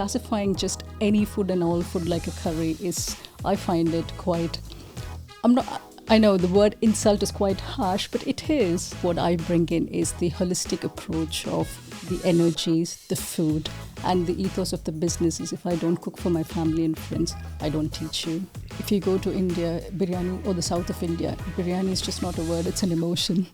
classifying just any food and all food like a curry is, I find it quite, I know the word insult is quite harsh, but it is. What I bring in is the holistic approach of the energies, the food, and the ethos of the businesses. If I don't cook for my family and friends, I don't teach you. If you go to India, biryani, or the south of India, biryani is just not a word, it's an emotion.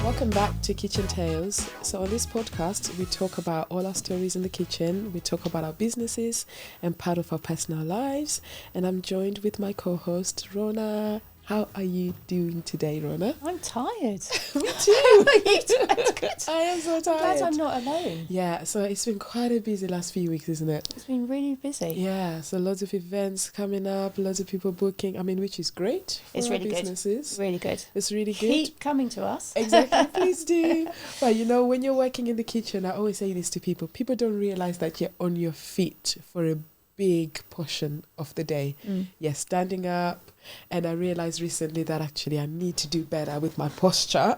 Welcome back to Kitchen Tales. So on this podcast, we talk about all our stories in the kitchen. We talk about our businesses and part of our personal lives. And I'm joined with my co-host, Rhona. How are you doing today, Rhona? I'm tired. Me too. Are you tired? Good. I am so tired. I'm glad I'm not alone. Yeah, so it's been quite a busy last few weeks, isn't it? It's been really busy. Yeah, so lots of events coming up, lots of people booking. I mean, which is great for It's our really businesses. good. Really good. It's really good. Keep coming to us. Exactly, please do. But you know, when you're working in the kitchen, I always say this to people. People don't realize that you're on your feet for a big portion of the day. You're standing up. And I realized recently that actually I need to do better with my posture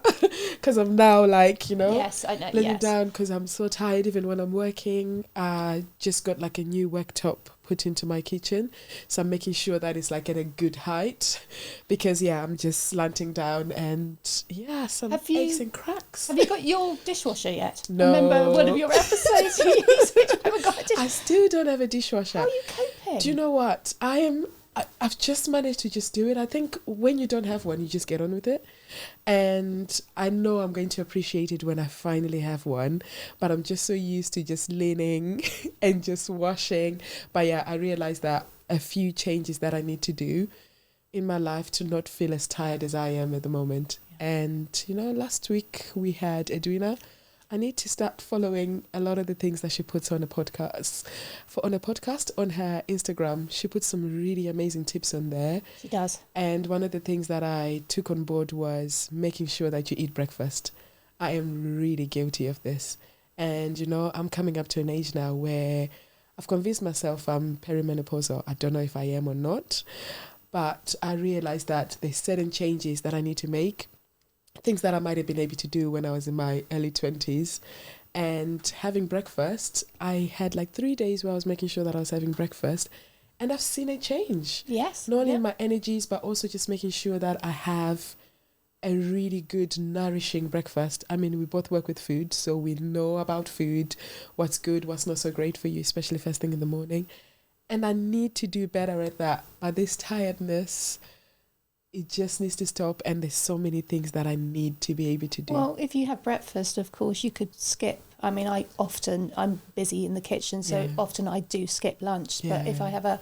because I'm now like, you know, yes, I know, laying down because I'm so tired even when I'm working. I just got like a new worktop put into my kitchen. So I'm making sure that it's like at a good height because, I'm just slanting down and, some aches and cracks. Have you got your dishwasher yet? No. Remember one of your episodes you used which I haven't got a dishwasher. I still don't have a dishwasher. How are you coping? Do you know what? I've just managed to just do it. I think when you don't have one, you just get on with it. And I know I'm going to appreciate it when I finally have one. But I'm just so used to just leaning and just washing. But I realized that a few changes that I need to do in my life to not feel as tired as I am at the moment. Yeah. And, last week we had Edwina. I need to start following a lot of the things that she puts on a podcast. On her Instagram, she puts some really amazing tips on there. She does. And one of the things that I took on board was making sure that you eat breakfast. I am really guilty of this. And, I'm coming up to an age now where I've convinced myself I'm perimenopausal. I don't know if I am or not. But I realized that there's certain changes that I need to make. Things that I might have been able to do when I was in my early 20s. And having breakfast, I had like 3 days where I was making sure that I was having breakfast. And I've seen a change. Yes. Not only in my energies, but also just making sure that I have a really good, nourishing breakfast. I mean, we both work with food, so we know about food, what's good, what's not so great for you, especially first thing in the morning. And I need to do better at that. But this tiredness, it just needs to stop, and there's so many things that I need to be able to do. Well, if you have breakfast, of course, you could skip. I mean, I'm busy in the kitchen, so often I do skip lunch. Yeah. But if I have a,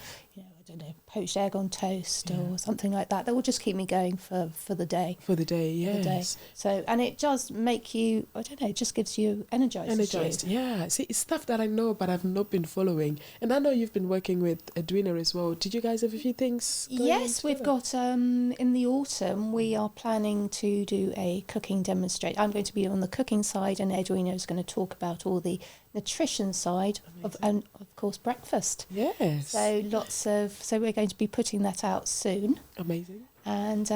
poached egg on toast or something like that, that will just keep me going for the day. For the day, yes. For the day. So, and it does make you, it just gives you energized. Yeah. See, it's stuff that I know, but I've not been following. And I know you've been working with Edwina as well. Did you guys have a few things going Yes, we've got, in the autumn, we are planning to do a cooking demonstration. I'm going to be on the cooking side, and Edwina is going to talk about all the nutrition side and of course breakfast. Yes. So we're going to be putting that out soon. Amazing. And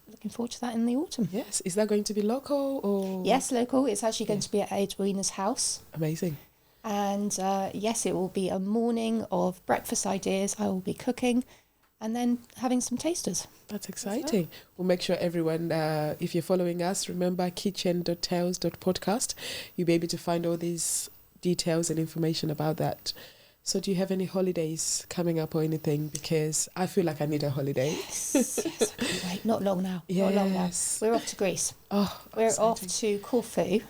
looking forward to that in the autumn. Yes. Is that going to be local or? Yes, local. It's actually going to be at Edwina's house. Amazing. And yes, it will be a morning of breakfast ideas. I will be cooking and then having some tasters. That's exciting. We'll make sure everyone, if you're following us, remember kitchen.tales.podcast. You'll be able to find all these details and information about that. So do you have any holidays coming up or anything? Because I feel like I need a holiday. Yes, I can't wait. Not long now. Yes. Not long now. We're off to Greece. Oh, we're exciting. off to Corfu,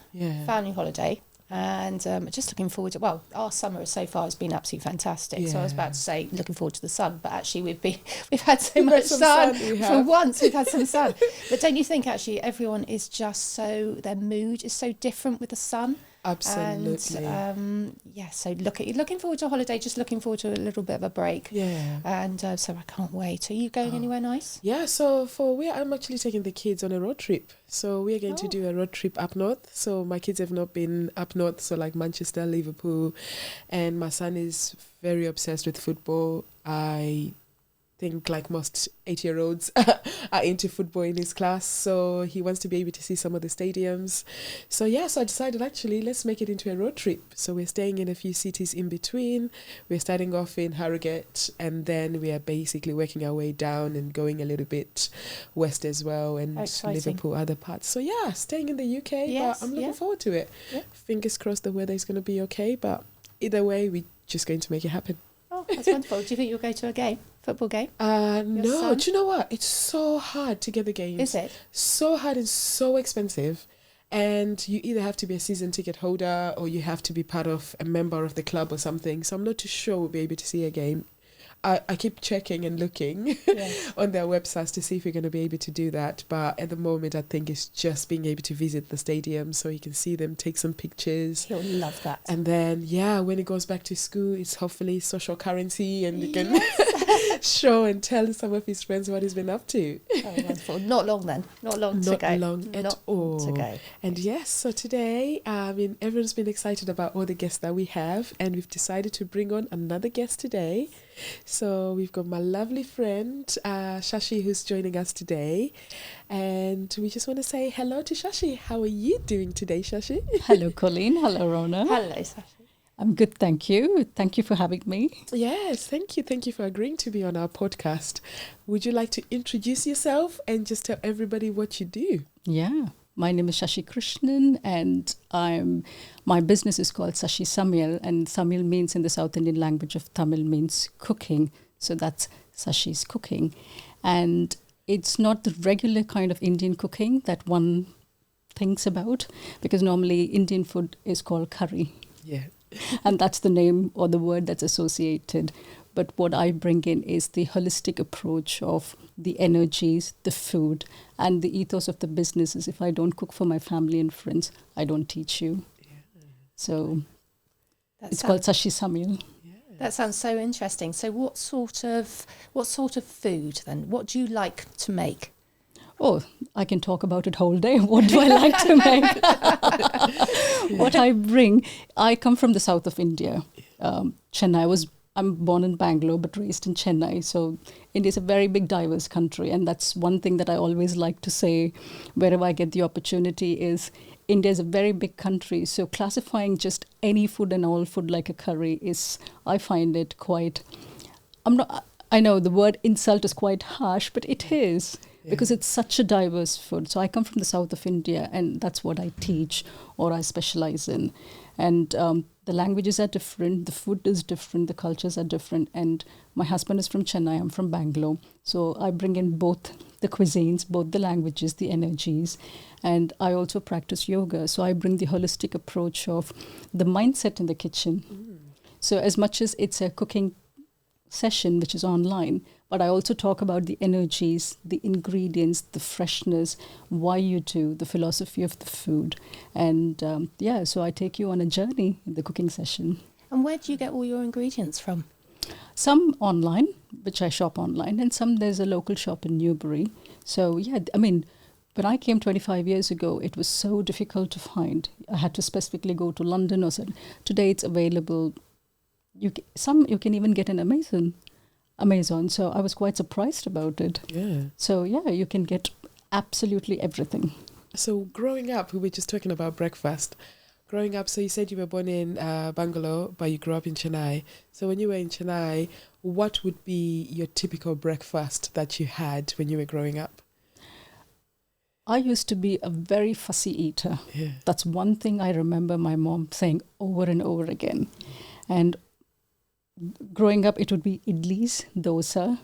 family holiday. And just looking forward to, our summer so far has been absolutely fantastic. Yeah. So I was about to say looking forward to the sun, but actually we've had so much sun. For once we've had some sun. But don't you think actually everyone is just their mood is so different with the sun? Absolutely. And so looking forward to a holiday, just looking forward to a little bit of a break. Yeah. And so I can't wait. Are you going anywhere nice? Yeah, so I'm actually taking the kids on a road trip. So we are going to do a road trip up north. So my kids have not been up north, so like Manchester, Liverpool, and my son is very obsessed with football. think like most 8-year-olds are into football in his class. So he wants to be able to see some of the stadiums. So so I decided actually let's make it into a road trip. So we're staying in a few cities in between. We're starting off in Harrogate, and then we are basically working our way down and going a little bit west as well, and Liverpool, other parts. So staying in the UK, but I'm looking forward to it. Yeah. Fingers crossed the weather is going to be okay, but either way, we're just going to make it happen. Oh, that's wonderful. Do you think you'll go to a game? Football game? No. Son? Do you know what? It's so hard to get the games. Is it? So hard and so expensive. And you either have to be a season ticket holder or you have to be part of a member of the club or something. So I'm not too sure we'll be able to see a game. I keep checking and looking on their websites to see if we're going to be able to do that. But at the moment, I think it's just being able to visit the stadium so you can see them, take some pictures. He'll love that. And then, when he goes back to school, it's hopefully social currency and he can show and tell some of his friends what he's been up to. Oh, wonderful. Not long then. Not long to go. Not long at all. To go. And so today, everyone's been excited about all the guests that we have, and we've decided to bring on another guest today. So we've got my lovely friend Shashi, who's joining us today, and we just want to say hello to Shashi. How are you doing today, Shashi? Hello, Colline. Hello, Rhona. Hello, Sashi. I'm good, thank you. Thank you for having me. Yes, thank you. Thank you for agreeing to be on our podcast. Would you like to introduce yourself and just tell everybody what you do? Yeah. My name is Sasi Krishnan, and my business is called Sasi Samyal, and Samyal means in the South Indian language of Tamil means cooking. So that's Sasi's cooking. And it's not the regular kind of Indian cooking that one thinks about, because normally Indian food is called curry. Yeah. And that's the name or the word that's associated. But what I bring in is the holistic approach of the energies, the food, and the ethos of the business is if I don't cook for my family and friends, I don't teach you. Yeah. So it's called Sasi Samyal. Yeah. That sounds so interesting. So what sort of food then? What do you like to make? Oh, I can talk about it whole day. What do I like to make? What I bring, I come from the south of India, Chennai. I'm born in Bangalore but raised in Chennai. So India is a very big, diverse country. And that's one thing that I always like to say wherever I get the opportunity is India is a very big country. So classifying just any food and all food like a curry is, I find it quite, I know the word insult is quite harsh, but it is. Because it's such a diverse food. So I come from the south of India, and that's what I teach or I specialize in. And the languages are different, the food is different, the cultures are different. And my husband is from Chennai, I'm from Bangalore. So I bring in both the cuisines, both the languages, the energies. And I also practice yoga. So I bring the holistic approach of the mindset in the kitchen. So as much as it's a cooking session, which is online, but I also talk about the energies, the ingredients, the freshness, why you do, the philosophy of the food. And so I take you on a journey in the cooking session. And where do you get all your ingredients from? Some online, which I shop online, and some there's a local shop in Newbury. So when I came 25 years ago, it was so difficult to find. I had to specifically go to London or something. Today it's available. You can even get in Amazon. So I was quite surprised about it. Yeah. So you can get absolutely everything. So growing up, we were just talking about breakfast. Growing up, so you said you were born in Bangalore, but you grew up in Chennai. So when you were in Chennai, what would be your typical breakfast that you had when you were growing up? I used to be a very fussy eater. Yeah. That's one thing I remember my mom saying over and over again. And growing up, it would be idlis, dosa,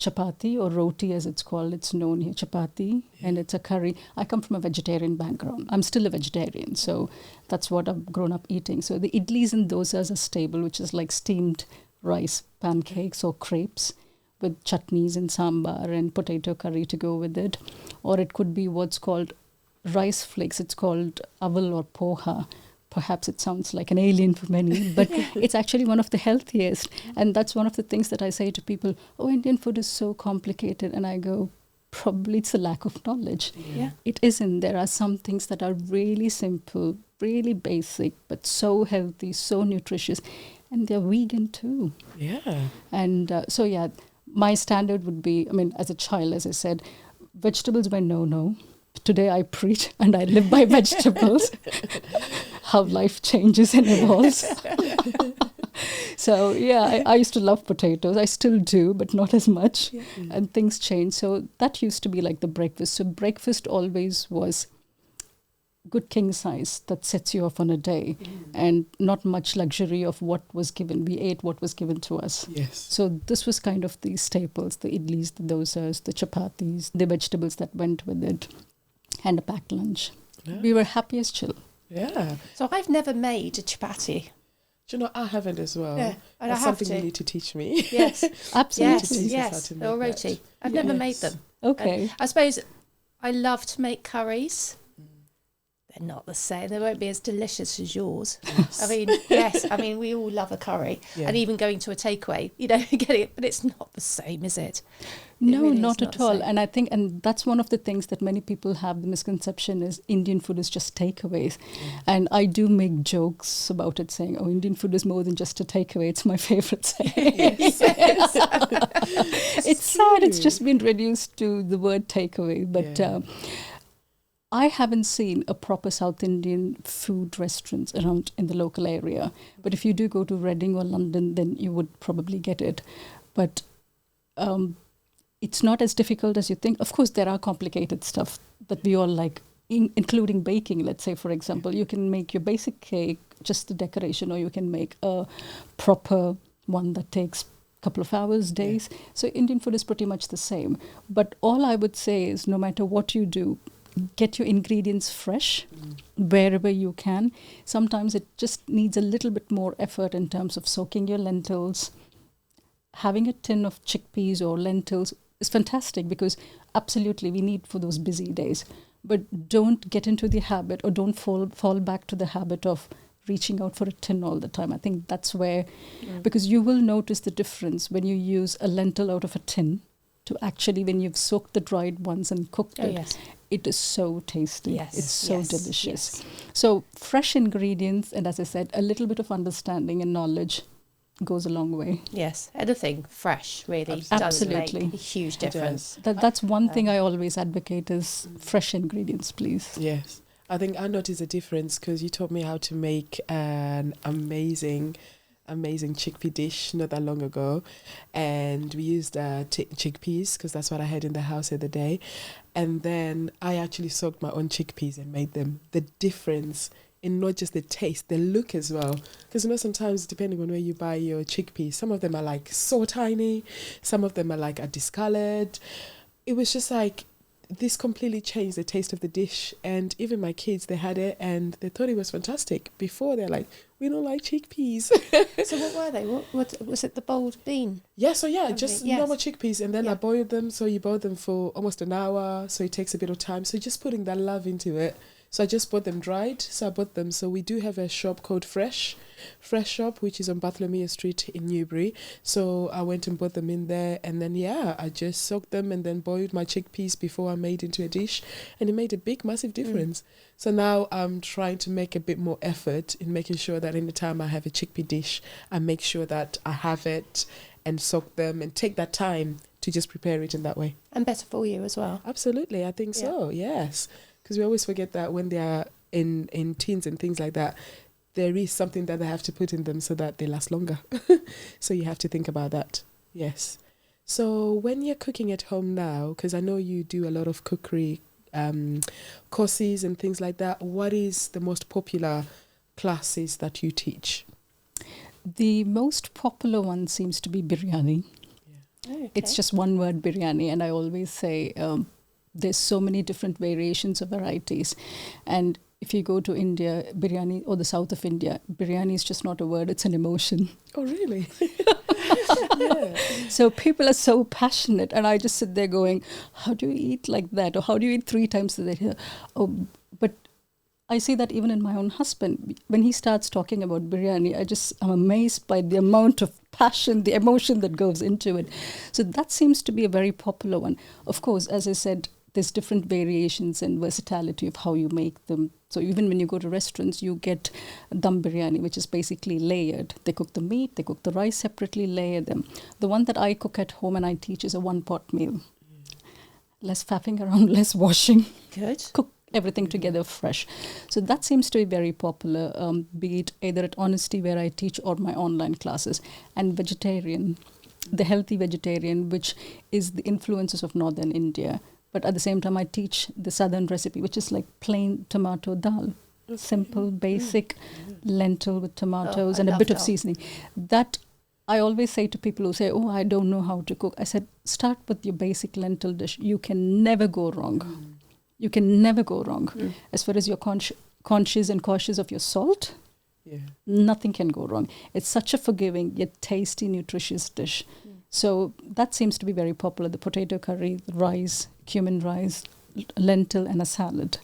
chapati or roti as it's called. It's known here, chapati, and it's a curry. I come from a vegetarian background. I'm still a vegetarian, so that's what I've grown up eating. So the idlis and dosas are stable, which is like steamed rice pancakes or crepes with chutneys and sambar and potato curry to go with it. Or it could be what's called rice flakes. It's called aval or poha. Perhaps it sounds like an alien for many, but it's actually one of the healthiest. And that's one of the things that I say to people, Indian food is so complicated. And I go, probably it's a lack of knowledge. Yeah. It isn't. There are some things that are really simple, really basic, but so healthy, so nutritious. And they're vegan too. Yeah. And my standard would be, I mean, as a child, as I said, vegetables were no. Today I preach and I live by vegetables. How life changes and evolves. So yeah, I used to love potatoes. I still do, but not as much. Yeah. And things change. So that used to be like the breakfast. So breakfast always was good king size that sets you off on a day, and not much luxury of what was given. We ate what was given to us. Yes. So this was kind of the staples, the idlis, the dosas, the chapatis, the vegetables that went with it, and a packed lunch. Yeah. We were happy as chill. Yeah. So I've never made a chapati. Do you know, I haven't as well. Yeah, and that's I have something you need to teach me. Yes, absolutely. Yes, or roti. I've never made them. Okay. And I suppose I love to make curries. They're not the same. They won't be as delicious as yours. Yes. I mean, we all love a curry, and even going to a takeaway, getting it, but it's not the same, is it? No, really not at all. And I think, and that's one of the things that many people have, the misconception is Indian food is just takeaways. And I do make jokes about it, saying, oh, Indian food is more than just a takeaway. It's my favorite saying. Yes. It's sad. It's just been reduced to the word takeaway. But I haven't seen a proper South Indian food restaurants around in the local area. But if you do go to Reading or London, then you would probably get it. But it's not as difficult as you think. Of course, there are complicated stuff that we all like, including baking. Let's say, for example, you can make your basic cake, just the decoration, or you can make a proper one that takes a couple of hours, days. So Indian food is pretty much the same. But all I would say is, no matter what you do, get your ingredients fresh wherever you can. Sometimes it just needs a little bit more effort in terms of soaking your lentils. Having a tin of chickpeas or lentils is fantastic, because absolutely we need for those busy days. But don't get into the habit, or don't fall back to the habit of reaching out for a tin all the time. I think that's where, because you will notice the difference when you use a lentil out of a tin to actually when you've soaked the dried ones and cooked it. Yes. It is so tasty. Yes. It's so delicious. Yes. So fresh ingredients, and as I said, a little bit of understanding and knowledge goes a long way. Yes, anything fresh really does make a huge difference. That's one thing I always advocate is fresh ingredients, please. Yes. I think I noticed a difference because you taught me how to make an amazing chickpea dish not that long ago, and we used chickpeas because that's what I had in the house the other day, and then I actually soaked my own chickpeas and made them. The difference in not just the taste, the look as well, because sometimes depending on where you buy your chickpeas, some of them are like so tiny, some of them are like discolored. It was just like, this completely changed the taste of the dish, and even my kids, they had it and they thought it was fantastic. Before they're like, we don't like chickpeas. So what were they? What was it? The boiled bean? Yeah, so just normal chickpeas, and then I boiled them. So you boil them for almost an hour, so it takes a bit of time. So just putting that love into it. So I just bought them dried. So I bought them. So we do have a shop called Fresh Shop, which is on Bartholomew Street in Newbury. So I went and bought them in there, and then I just soaked them and then boiled my chickpeas before I made into a dish, and it made a big, massive difference. So now I'm trying to make a bit more effort in making sure that any time I have a chickpea dish, I make sure that I have it and soak them and take that time to just prepare it in that way. And better for you as well. Absolutely, I think so. Yes. Because we always forget that when they are in tins and things like that, there is something that they have to put in them so that they last longer. So you have to think about that. Yes. So when you're cooking at home now, because I know you do a lot of cookery courses and things like that, what is the most popular classes that you teach? The most popular one seems to be biryani. Yeah. Okay. It's just one word, biryani, and I always say there's so many different variations of varieties. And if you go to India, biryani, or the south of India, biryani is just not a word, it's an emotion. Oh, really? Yeah. So people are so passionate, and I just sit there going, how do you eat like that? Or how do you eat 3 times a day? Oh, but I see that even in my own husband. When he starts talking about biryani, I'm amazed by the amount of passion, the emotion that goes into it. So that seems to be a very popular one. Of course, as I said, there's different variations and versatility of how you make them. So even when you go to restaurants, you get dum biryani, which is basically layered. They cook the meat, they cook the rice separately, layer them. The one that I cook at home and I teach is a one-pot meal. Less faffing around, less washing. Good. Cook everything together fresh. So that seems to be very popular, be it either at Honesty where I teach or my online classes. And vegetarian, the healthy vegetarian, which is the influences of northern India. But at the same time, I teach the southern recipe, which is like plain tomato dal. Simple, basic lentil with tomatoes and a bit of seasoning. That I always say to people who say, I don't know how to cook. I said, start with your basic lentil dish. You can never go wrong. You can never go wrong. As far as you're conscious and cautious of your salt, nothing can go wrong. It's such a forgiving yet tasty, nutritious dish. So that seems to be very popular. The potato curry, rice, cumin rice, lentil and a salad.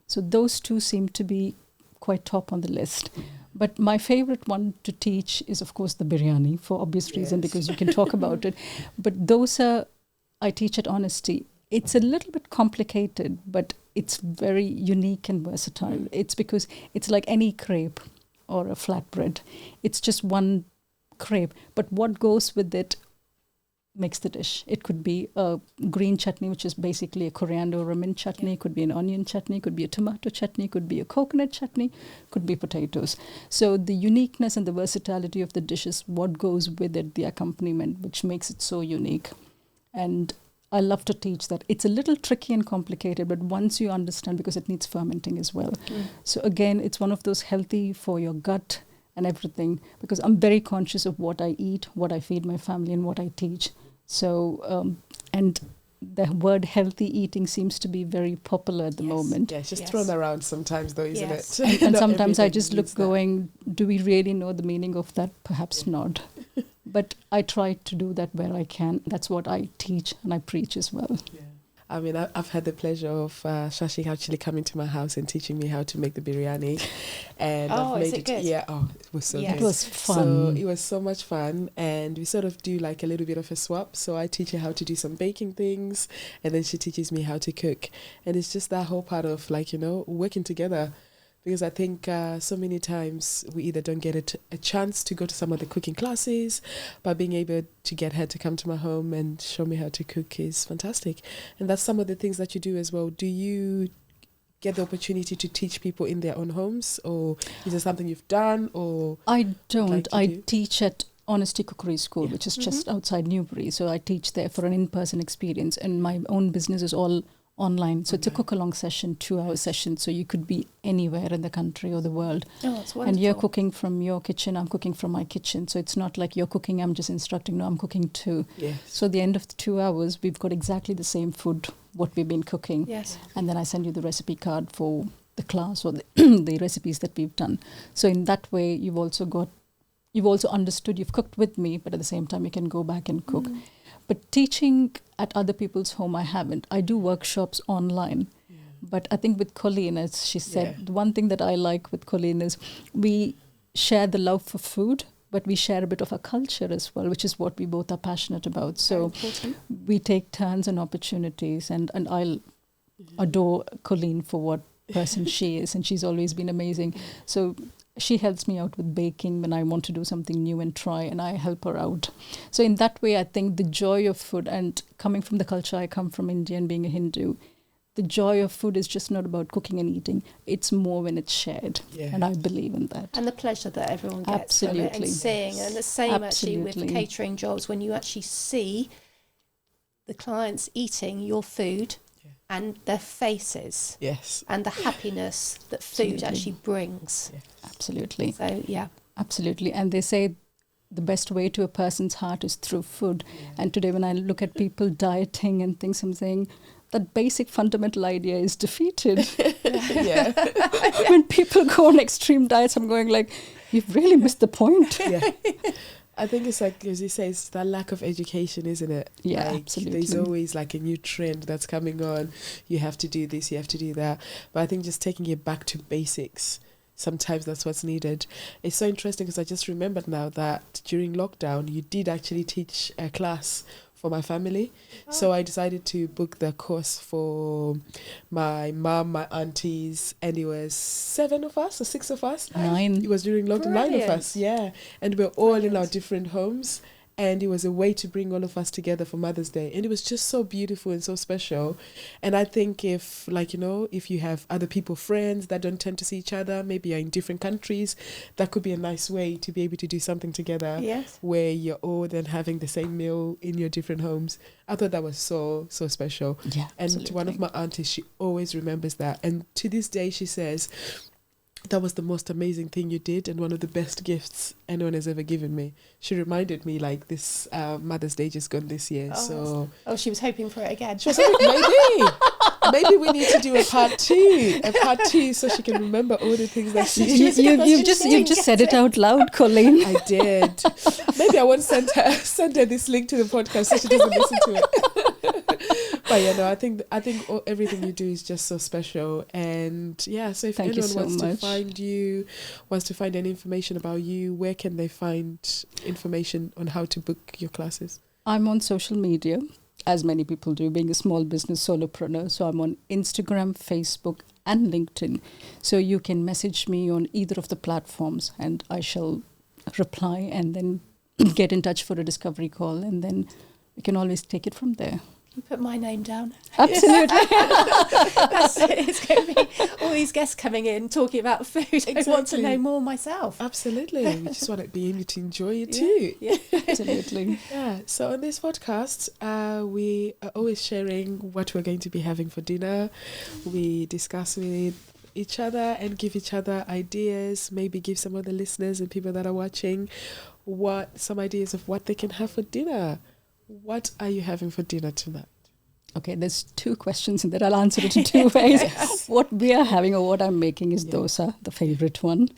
So those two seem to be quite top on the list. But my favorite one to teach is, of course, the biryani for obvious reason, because you can talk about it. But dosa, I teach at Honesty. It's a little bit complicated, but it's very unique and versatile. It's because it's like any crepe or a flatbread. It's just one crepe. But what goes with it makes the dish. It could be a green chutney, which is basically a coriander or a mint chutney. It could be an onion chutney, could be a tomato chutney, could be a coconut chutney, could be potatoes. So the uniqueness and the versatility of the dish is what goes with it, the accompaniment, which makes it so unique. And I love to teach that. It's a little tricky and complicated, but once you understand, because it needs fermenting as well. So again, it's one of those healthy for your gut and everything, because I'm very conscious of what I eat, what I feed my family and what I teach. So, and the word healthy eating seems to be very popular at the moment. Yeah, it's just thrown around sometimes though, isn't it? And sometimes I just look going, do we really know the meaning of that? Perhaps not. But I try to do that where I can. That's what I teach and I preach as well. Yeah. I mean, I've had the pleasure of Shashi actually coming to my house and teaching me how to make the biryani. And I've made it good? Yeah, it was so good. It was fun. So it was so much fun. And we sort of do like a little bit of a swap. So I teach her how to do some baking things and then she teaches me how to cook. And it's just that whole part of like, working together. Because I think so many times we either don't get a chance to go to some of the cooking classes, but being able to get her to come to my home and show me how to cook is fantastic. And that's some of the things that you do as well. Do you get the opportunity to teach people in their own homes, or is it something you've done? Or I don't. I teach at Honesty Cookery School, which is just outside Newbury. So I teach there for an in-person experience, and my own business is all online. So it's a cook-along session, 2-hour session. So you could be anywhere in the country or the world. Oh, that's wonderful. And you're cooking from your kitchen, I'm cooking from my kitchen. So it's not like you're cooking, I'm just instructing. No, I'm cooking too. Yes. So at the end of the 2 hours, we've got exactly the same food, what we've been cooking. Yes. And then I send you the recipe card for the class or the recipes that we've done. So in that way, you've also understood, you've cooked with me, but at the same time, you can go back and cook. But teaching at other people's home, I haven't. I do workshops online. But I think with Colline, as she said, the one thing that I like with Colline is we share the love for food, but we share a bit of a culture as well, which is what we both are passionate about. So we take turns and opportunities, and I'll adore Colline for what person she is, and she's always been amazing. So she helps me out with baking when I want to do something new and try, and I help her out. So in that way, I think the joy of food, and coming from the culture I come from, India and being a Hindu, the joy of food is just not about cooking and eating. It's more when it's shared, and I believe in that. And the pleasure that everyone gets from it and seeing. And the same actually with catering jobs, when you actually see the clients eating your food and their faces, and the happiness that food actually brings. Absolutely. So, absolutely. And they say the best way to a person's heart is through food. And today when I look at people dieting and things, I'm saying that basic fundamental idea is defeated. When people go on extreme diets, I'm going like, you've really missed the point. I think it's like, as you say, it's that lack of education, isn't it? Yeah, like, absolutely. There's always like a new trend that's coming on. You have to do this, you have to do that. But I think just taking it back to basics, sometimes that's what's needed. It's so interesting because I just remembered now that during lockdown, you did actually teach a class for my family. So I decided to book the course for my mum, my aunties, and it was 7 of us or 6 of us. 9. It was during lockdown, 9 of us, yeah. And we're all in our different homes. And it was a way to bring all of us together for Mother's Day. And it was just so beautiful and so special. And I think if, like, you know, if you have other people, friends that don't tend to see each other, maybe you're in different countries, that could be a nice way to be able to do something together. Yes. Where you're all then having the same meal in your different homes. I thought that was so special. Yeah, and absolutely. One of my aunties, she always remembers that. And to this day, she says, that was the most amazing thing you did and one of the best gifts anyone has ever given me. She reminded me, like, this Mother's Day just gone this year. She was hoping for it again. She was hoping, maybe we need to do a part two so she can remember all the things that you just said it out loud, Colleen. I did. Maybe I won't send her this link to the podcast so she doesn't listen to it. But yeah, no, I think everything you do is just so special. And yeah, so if anyone wants to find you, wants to find any information about you, where can they find information on how to book your classes? I'm on social media, as many people do, being a small business solopreneur. So I'm on Instagram, Facebook, and LinkedIn. So you can message me on either of the platforms and I shall reply and then get in touch for a discovery call. And then we can always take it from there. You put my name down. Absolutely. That's it. It's going to be all these guests coming in talking about food. Exactly. I want to know more myself. Absolutely. We just want to be able to enjoy it too. Yeah. Absolutely. Yeah. So on this podcast, we are always sharing what we're going to be having for dinner. We discuss with each other and give each other ideas, maybe give some of the listeners and people that are watching some ideas of what they can have for dinner. What are you having for dinner tonight? Okay, there's 2 questions in that. I'll answer it in 2 ways. Yes. What we are having or what I'm making is dosa, the favorite one.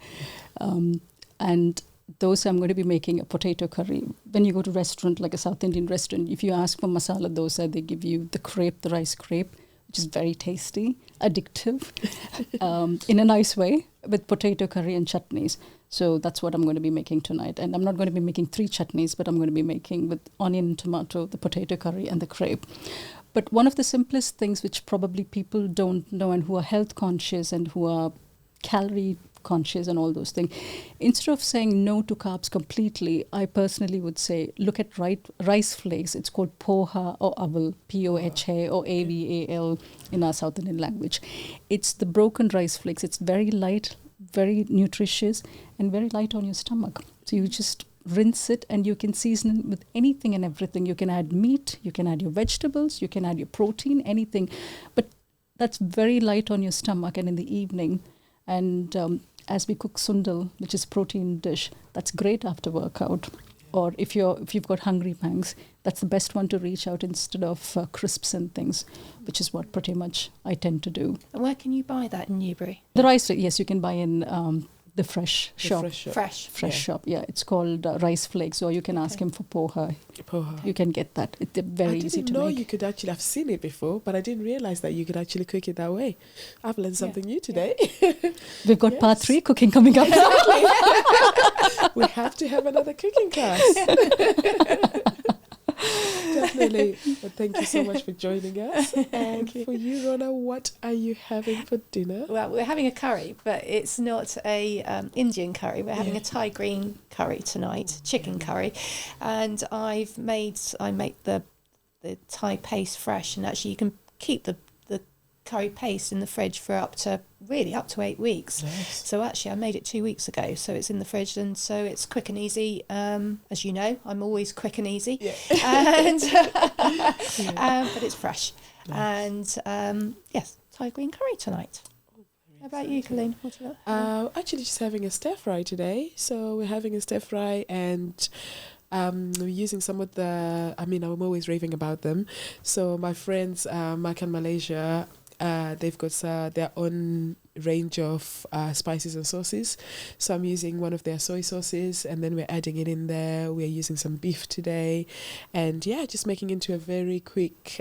And dosa, I'm going to be making a potato curry. When you go to a restaurant, like a South Indian restaurant, if you ask for masala dosa, they give you the rice crepe, which is very tasty, addictive, in a nice way, with potato curry and chutneys. So that's what I'm going to be making tonight. And I'm not going to be making 3 chutneys, but I'm going to be making with onion and tomato, the potato curry and the crepe. But one of the simplest things which probably people don't know and who are health conscious and who are calorie conscious and all those things, instead of saying no to carbs completely, I personally would say look at rice flakes. It's called poha or aval, Poha or aval in our South Indian language. It's the broken rice flakes. It's very light, very nutritious and very light on your stomach. So you just rinse it and you can season it with anything and everything. You can add meat, you can add your vegetables, you can add your protein, anything. But that's very light on your stomach. And in the evening, and as we cook sundal, which is a protein dish, that's great after workout. Or if you've got hungry pangs, that's the best one to reach out instead of crisps and things, which is what pretty much I tend to do. And where can you buy that in Newbury? The rice, yes, you can buy in the fresh shop. Fresh Shop, yeah. It's called Rice Flakes, or you can ask him for poha. You can get that. It's very easy to make. I didn't know you could actually, I've seen it before, but I didn't realise that you could actually cook it that way. I've learned something new today. We've got part 3 cooking coming up. We have to have another cooking class. Definitely. But thank you so much for joining us. And for you, Rhona, what are you having for dinner? Well, we're having a curry, but it's not a Indian curry. We're having a Thai green curry tonight, chicken curry. And I make the Thai paste fresh, and actually you can keep the curry paste in the fridge for up to 8 weeks. Nice. So actually I made it 2 weeks ago, so it's in the fridge, and so it's quick and easy. As you know, I'm always quick and easy. And but it's fresh. Nice. And yes, Thai green curry tonight. How about you, Colleen? What do you got? Actually just having a stir fry today. So we're having a stir fry, and we're using some of I'm always raving about them. So my friends, Mark and Malaysia, they've got their own range of spices and sauces. So I'm using one of their soy sauces, and then we're adding it in there. We're using some beef today, and just making it into a very quick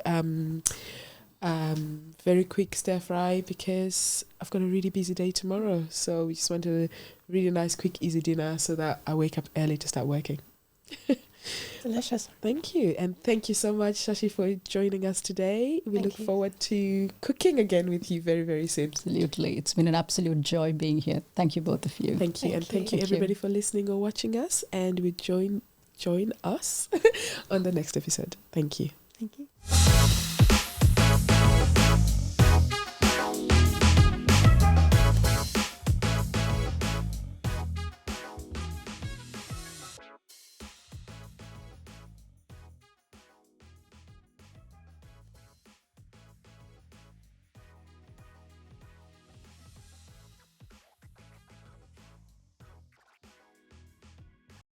stir fry, because I've got a really busy day tomorrow. So we just wanted a really nice, quick, easy dinner so that I wake up early to start working. Delicious. Thank you. And thank you so much, Sasi, for joining us today. We look forward to cooking again with you very, very soon. Absolutely. It's been an absolute joy being here. Thank you, both of you. Thank you. Thank you everybody for listening or watching us. And we join us on the next episode. Thank you. Thank you.